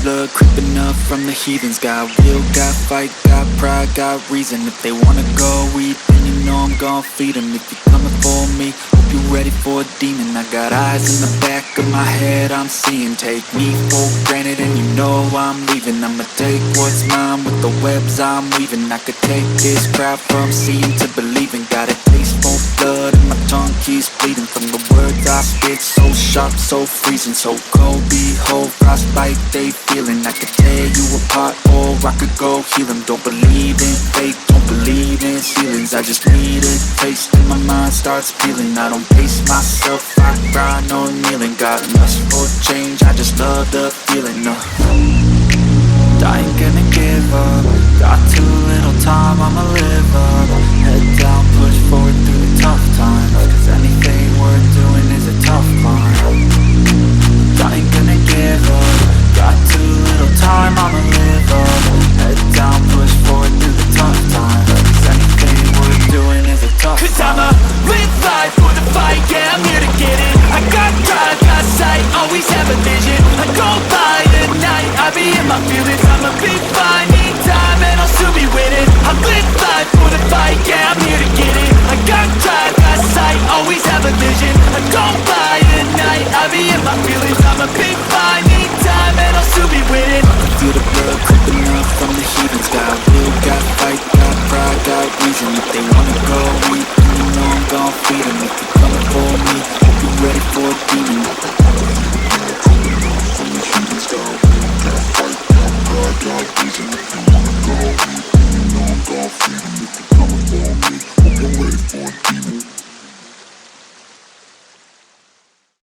blood creeping up from the heathens. Got will, got fight, got pride, got reason. If they wanna go eat, then you know I'm gon' feed them. If you're coming for me, hope you're ready for a demon. I got eyes in the back of my head, I'm seeing. Take me for granted and you know I'm leaving. I'ma take what's mine with the webs I'm weaving. I could take this crowd from seeing to believing. Got a taste for blood and my tongue keeps bleeding from the words I spit. So sharp, so freezing, so cold. Behold, frostbite they feeling. I could tear you apart or I could go heal them. Don't believe in fate, don't believe in ceilings. I just need a taste and my mind starts peeling. I don't pace myself, I grind on kneeling. Got lust for change, I just love the feeling. I ain't gonna give up. Got too little time, I'ma live up. Head down, push forward through the tough times. Cause anything worth doing is a tough climb. I ain't gonna give up. Got too little time, I'ma live up. Head down, push forward through the tough times. Cause anything worth doing is a tough climb. Cause I'ma live life for the fight, yeah, I'm here to get it. I got drive, got sight, always have a vision. I go by the night, I be in my feelings. I'ma be fine, need time and I'll still be winning. I live life for the fight, yeah, I'm here to get it. I got drive,